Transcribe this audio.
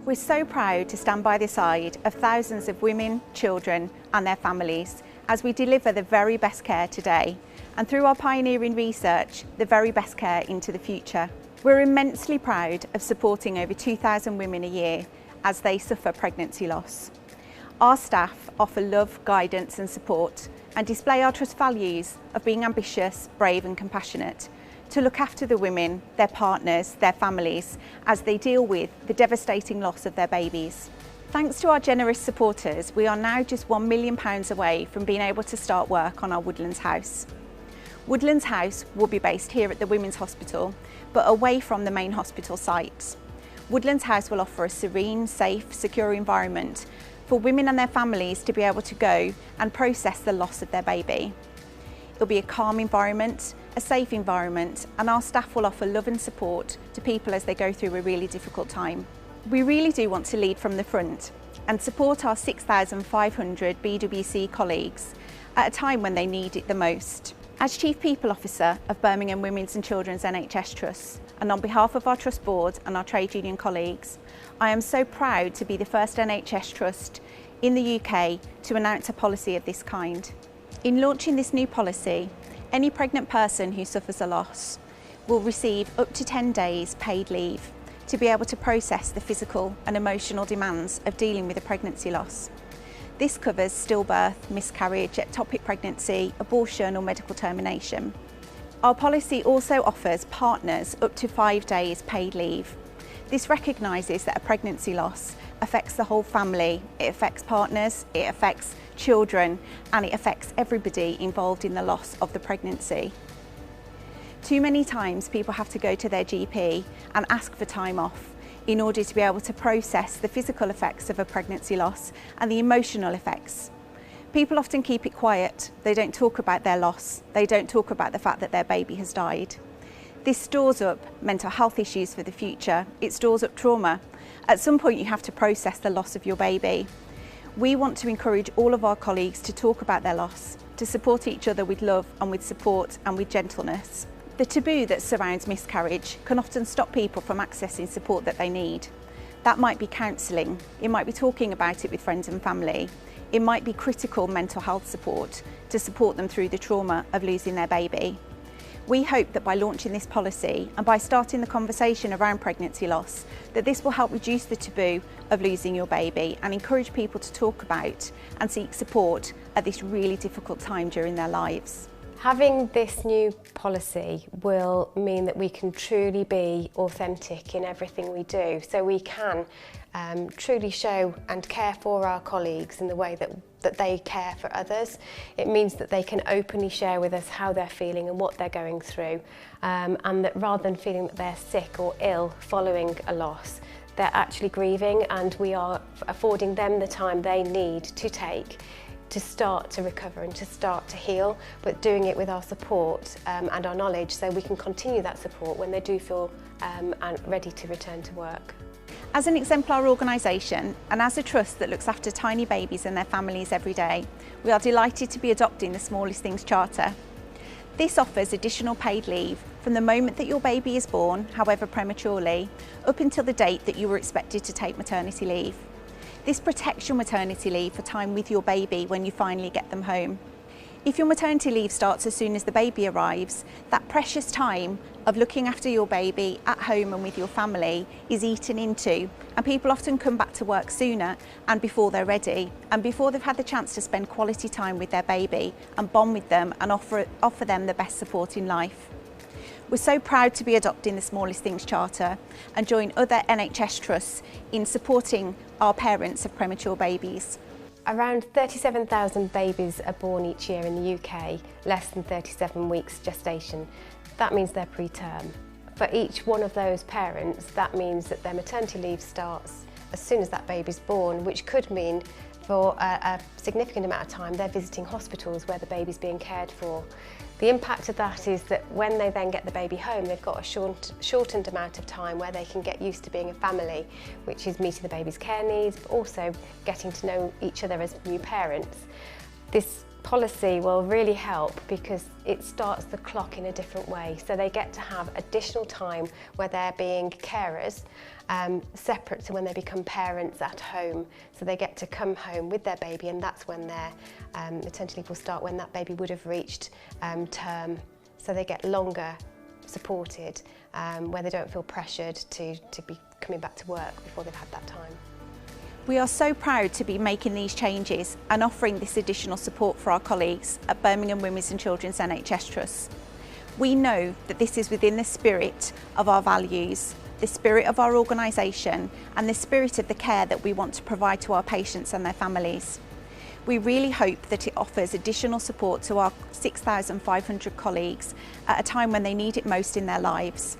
We're so proud to stand by the side of thousands of women, children and their families as we deliver the very best care today and through our pioneering research, the very best care into the future. We're immensely proud of supporting over 2,000 women a year as they suffer pregnancy loss. Our staff offer love, guidance and support and display our trust values of being ambitious, brave and compassionate to look after the women, their partners, their families as they deal with the devastating loss of their babies. Thanks to our generous supporters, we are now just £1 million away from being able to start work on our Woodlands House. Woodlands House will be based here at the Women's Hospital, but away from the main hospital site. Woodlands House will offer a serene, safe, secure environment for women and their families to be able to go and process the loss of their baby. It'll be a calm environment, a safe environment, and our staff will offer love and support to people as they go through a really difficult time. We really do want to lead from the front and support our 6,500 BWC colleagues at a time when they need it the most. As Chief People Officer of Birmingham Women's and Children's NHS Trusts, and on behalf of our Trust Board and our trade union colleagues, I am so proud to be the first NHS Trust in the UK to announce a policy of this kind. In launching this new policy, any pregnant person who suffers a loss will receive up to 10 days paid leave to be able to process the physical and emotional demands of dealing with a pregnancy loss. This covers stillbirth, miscarriage, ectopic pregnancy, abortion or medical termination. Our policy also offers partners up to 5 days paid leave. This recognises that a pregnancy loss affects the whole family. It affects partners, it affects children, and it affects everybody involved in the loss of the pregnancy. Too many times people have to go to their GP and ask for time off in order to be able to process the physical effects of a pregnancy loss and the emotional effects. People often keep it quiet. They don't talk about their loss. They don't talk about the fact that their baby has died. This stores up mental health issues for the future. It stores up trauma. At some point you have to process the loss of your baby. We want to encourage all of our colleagues to talk about their loss, to support each other with love and with support and with gentleness. The taboo that surrounds miscarriage can often stop people from accessing support that they need. That might be counselling, it might be talking about it with friends and family, it might be critical mental health support to support them through the trauma of losing their baby. We hope that by launching this policy and by starting the conversation around pregnancy loss, that this will help reduce the taboo of losing your baby and encourage people to talk about and seek support at this really difficult time during their lives. Having this new policy will mean that we can truly be authentic in everything we do, so we can truly show and care for our colleagues in the way that they care for others. It means that they can openly share with us how they're feeling and what they're going through, and that rather than feeling that they're sick or ill following a loss, they're actually grieving, and we are affording them the time they need to take to start to recover and to start to heal, but doing it with our support and our knowledge, so we can continue that support when they do feel ready to return to work. As an exemplar organisation and as a trust that looks after tiny babies and their families every day, we are delighted to be adopting the Smallest Things Charter. This offers additional paid leave from the moment that your baby is born, however prematurely, up until the date that you were expected to take maternity leave. This protects your maternity leave for time with your baby when you finally get them home. If your maternity leave starts as soon as the baby arrives, that precious time of looking after your baby at home and with your family is eaten into, and people often come back to work sooner and before they're ready and before they've had the chance to spend quality time with their baby and bond with them and offer them the best support in life. We're so proud to be adopting the Smallest Things Charter and join other NHS trusts in supporting our parents of premature babies. Around 37,000 babies are born each year in the UK, less than 37 weeks gestation. That means they're preterm. For each one of those parents, that means that their maternity leave starts as soon as that baby's born, which could mean for a significant amount of time they're visiting hospitals where the baby's being cared for. The impact of that is that when they then get the baby home, they've got a shortened amount of time where they can get used to being a family, which is meeting the baby's care needs, but also getting to know each other as new parents. This policy will really help because it starts the clock in a different way. So they get to have additional time where they're being carers, separate to when they become parents at home. So they get to come home with their baby, and that's when their maternity leave will start, when that baby would have reached term. So they get longer supported, where they don't feel pressured to be coming back to work before they've had that time. We are so proud to be making these changes and offering this additional support for our colleagues at Birmingham Women's and Children's NHS Trusts. We know that this is within the spirit of our values, the spirit of our organisation, and the spirit of the care that we want to provide to our patients and their families. We really hope that it offers additional support to our 6,500 colleagues at a time when they need it most in their lives.